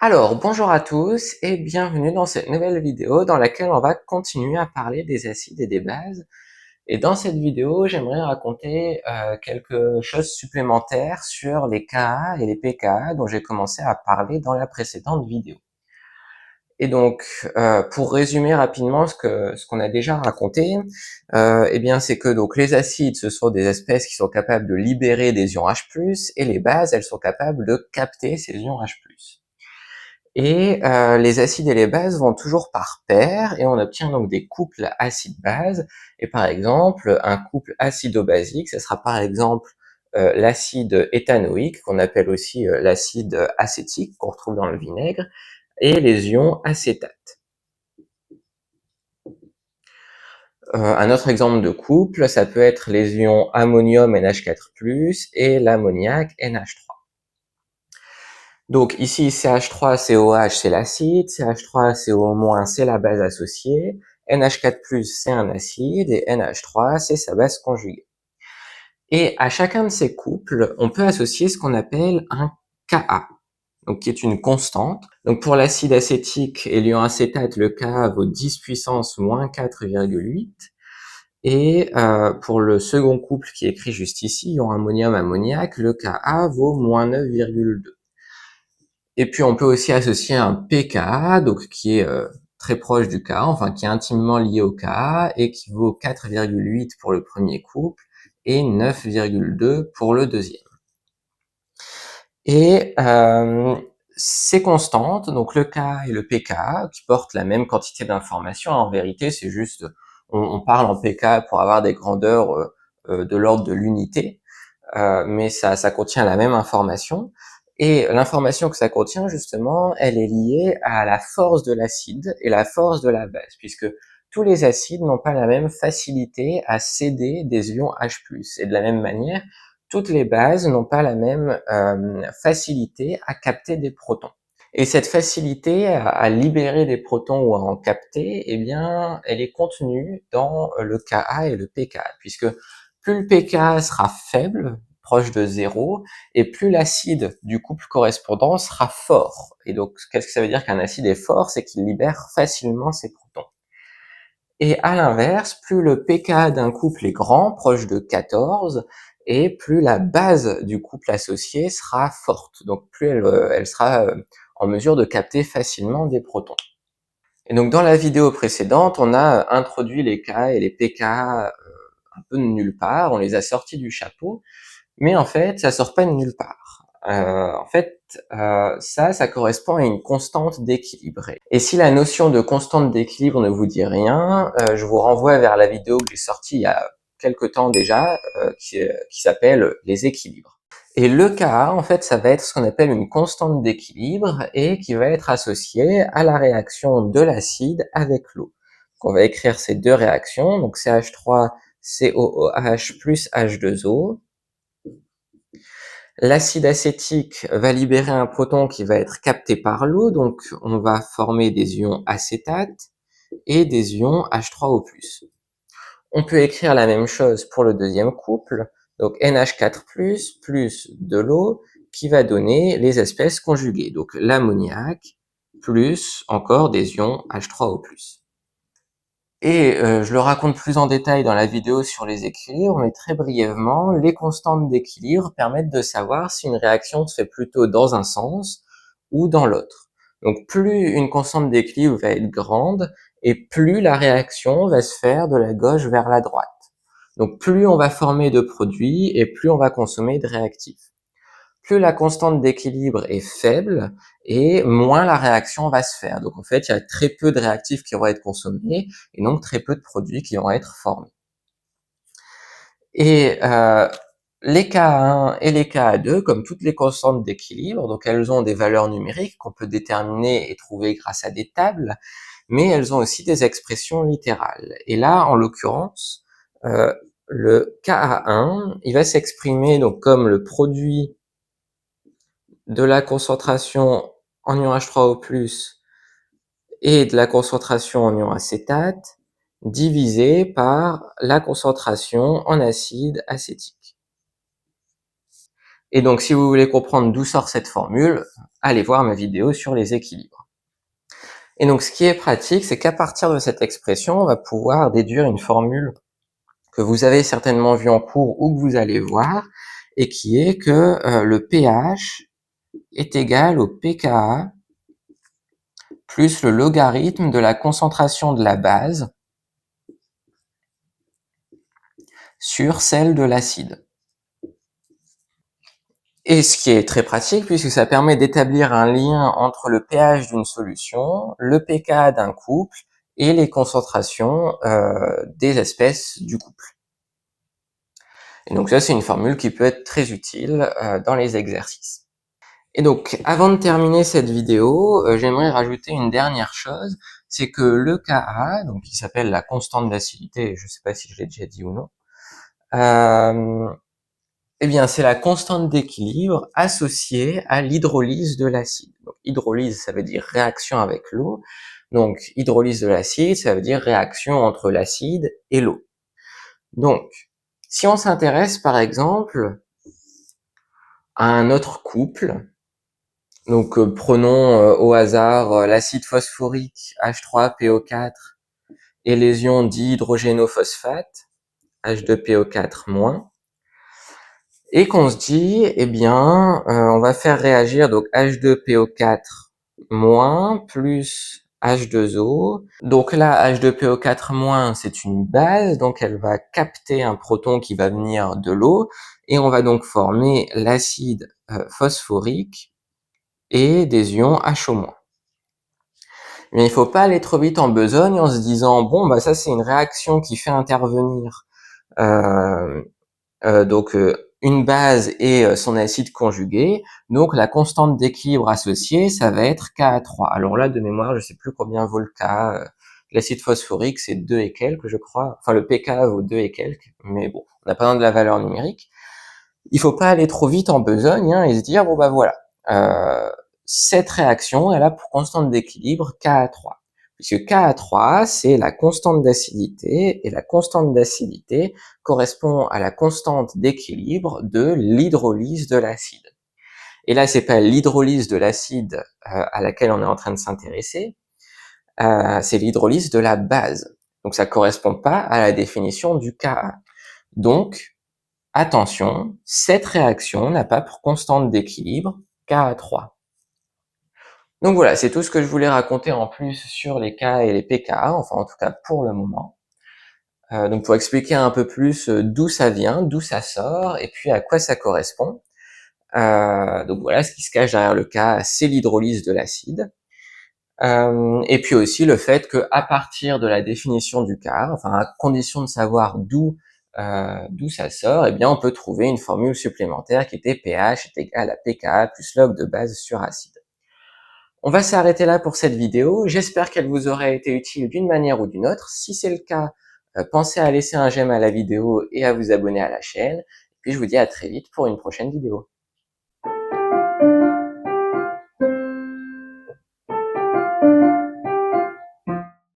Alors, bonjour à tous et bienvenue dans cette nouvelle vidéo dans laquelle on va continuer à parler des acides et des bases. Et dans cette vidéo, j'aimerais raconter quelque chose supplémentaire sur les Ka et les pKa dont j'ai commencé à parler dans la précédente vidéo. Et donc, pour résumer rapidement ce qu'on a déjà raconté, eh bien, c'est que donc les acides, ce sont des espèces qui sont capables de libérer des ions H+, et les bases, elles sont capables de capter ces ions H+. Et les acides et les bases vont toujours par paire, et on obtient donc des couples acide-base. Et par exemple, un couple acido-basique, ce sera par exemple l'acide éthanoïque, qu'on appelle aussi l'acide acétique, qu'on retrouve dans le vinaigre, et les ions acétate. Un autre exemple de couple, ça peut être les ions ammonium NH4+, et l'ammoniac NH3. Donc ici, CH3COH, c'est l'acide, CH3CO- c'est la base associée, NH4+, c'est un acide, et NH3, c'est sa base conjuguée. Et à chacun de ces couples, on peut associer ce qu'on appelle un Ka, donc qui est une constante. Donc pour l'acide acétique et l'ion acétate, le Ka vaut 10 puissance moins 4,8. Et pour le second couple qui est écrit juste ici, ion ammonium-ammoniac, le Ka vaut moins 9,2. Et puis on peut aussi associer un pKa, donc qui est très proche du Ka, enfin qui est intimement lié au Ka, et qui vaut 4,8 pour le premier couple et 9,2 pour le deuxième. Et ces constantes, donc le Ka et le pKa, qui portent la même quantité d'informations, en vérité c'est juste, on parle en pK pour avoir des grandeurs de l'ordre de l'unité, mais ça contient la même information. Et l'information que ça contient, justement, elle est liée à la force de l'acide et la force de la base, puisque tous les acides n'ont pas la même facilité à céder des ions H+. Et de la même manière, toutes les bases n'ont pas la même facilité à capter des protons. Et cette facilité à libérer des protons ou à en capter, eh bien, elle est contenue dans le Ka et le pKa, puisque plus le pKa sera faible, proche de 0, et plus l'acide du couple correspondant sera fort. Et donc, qu'est-ce que ça veut dire qu'un acide est fort? C'est qu'il libère facilement ses protons. Et à l'inverse, plus le pKa d'un couple est grand, proche de 14, et plus la base du couple associé sera forte. Donc plus elle sera en mesure de capter facilement des protons. Et donc dans la vidéo précédente, on a introduit les Ka et les pKa un peu de nulle part, on les a sortis du chapeau, mais en fait, ça sort pas de nulle part. En fait, ça correspond à une constante d'équilibre. Et si la notion de constante d'équilibre ne vous dit rien, je vous renvoie vers la vidéo que j'ai sortie il y a quelque temps déjà, qui s'appelle les équilibres. Et le Ka, en fait, ça va être ce qu'on appelle une constante d'équilibre et qui va être associée à la réaction de l'acide avec l'eau. On va écrire ces deux réactions, donc CH3COOH plus H2O. L'acide acétique va libérer un proton qui va être capté par l'eau, donc on va former des ions acétate et des ions H3O+. On peut écrire la même chose pour le deuxième couple, donc NH4+, plus de l'eau, qui va donner les espèces conjuguées, donc l'ammoniac, plus encore des ions H3O+. Et je le raconte plus en détail dans la vidéo sur les équilibres, mais très brièvement, les constantes d'équilibre permettent de savoir si une réaction se fait plutôt dans un sens ou dans l'autre. Donc plus une constante d'équilibre va être grande, et plus la réaction va se faire de la gauche vers la droite. Donc plus on va former de produits, et plus on va consommer de réactifs. Plus la constante d'équilibre est faible, et moins la réaction va se faire. Donc en fait, il y a très peu de réactifs qui vont être consommés, et donc très peu de produits qui vont être formés. Et les Ka1 et les Ka2, comme toutes les constantes d'équilibre, donc elles ont des valeurs numériques qu'on peut déterminer et trouver grâce à des tables, mais elles ont aussi des expressions littérales. Et là, en l'occurrence, le Ka1, il va s'exprimer donc comme le produit de la concentration en ion H3O+, et de la concentration en ion acétate, divisé par la concentration en acide acétique. Et donc, si vous voulez comprendre d'où sort cette formule, allez voir ma vidéo sur les équilibres. Et donc, ce qui est pratique, c'est qu'à partir de cette expression, on va pouvoir déduire une formule que vous avez certainement vue en cours ou que vous allez voir, et qui est que le pH est égal au pKa plus le logarithme de la concentration de la base sur celle de l'acide. Et ce qui est très pratique puisque ça permet d'établir un lien entre le pH d'une solution, le pKa d'un couple et les concentrations des espèces du couple. Et donc ça, c'est une formule qui peut être très utile dans les exercices. Et donc, avant de terminer cette vidéo, j'aimerais rajouter une dernière chose, c'est que le Ka, donc qui s'appelle la constante d'acidité, je ne sais pas si je l'ai déjà dit ou non, eh bien, c'est la constante d'équilibre associée à l'hydrolyse de l'acide. Donc, hydrolyse, ça veut dire réaction avec l'eau. Donc, hydrolyse de l'acide, ça veut dire réaction entre l'acide et l'eau. Donc, si on s'intéresse, par exemple, à un autre couple, donc prenons au hasard l'acide phosphorique H3PO4 et les ions dihydrogénophosphate H2PO4-, et qu'on se dit, eh bien, on va faire réagir donc H2PO4- plus H2O. Donc là, H2PO4- c'est une base, donc elle va capter un proton qui va venir de l'eau, et on va donc former l'acide phosphorique et des ions HO-. Mais il faut pas aller trop vite en besogne en se disant, bon, bah ça c'est une réaction qui fait intervenir euh, une base et son acide conjugué, donc la constante d'équilibre associée, ça va être Ka3. Alors là, de mémoire, je sais plus combien vaut le Ka. L'acide phosphorique, c'est 2 et quelques, je crois. Enfin, le pK vaut 2 et quelques, mais bon, on n'a pas besoin de la valeur numérique. Il faut pas aller trop vite en besogne et se dire, bon bah voilà, cette réaction, elle a pour constante d'équilibre Ka3. Puisque Ka3, c'est la constante d'acidité, et la constante d'acidité correspond à la constante d'équilibre de l'hydrolyse de l'acide. Et là, c'est pas l'hydrolyse de l'acide à laquelle on est en train de s'intéresser, c'est l'hydrolyse de la base. Donc ça correspond pas à la définition du Ka. Donc, attention, cette réaction n'a pas pour constante d'équilibre Ka3. Donc voilà, c'est tout ce que je voulais raconter en plus sur les Ka et les pKa, enfin en tout cas pour le moment. Donc pour expliquer un peu plus d'où ça vient, d'où ça sort, et puis à quoi ça correspond. Donc voilà, ce qui se cache derrière le Ka, c'est l'hydrolyse de l'acide. Et puis aussi le fait que à partir de la définition du Ka, enfin à condition de savoir d'où ça sort, eh bien on peut trouver une formule supplémentaire qui était pH est égal à pKa plus log de base sur acide. On va s'arrêter là pour cette vidéo. J'espère qu'elle vous aura été utile d'une manière ou d'une autre. Si c'est le cas, pensez à laisser un j'aime à la vidéo et à vous abonner à la chaîne. Puis je vous dis à très vite pour une prochaine vidéo.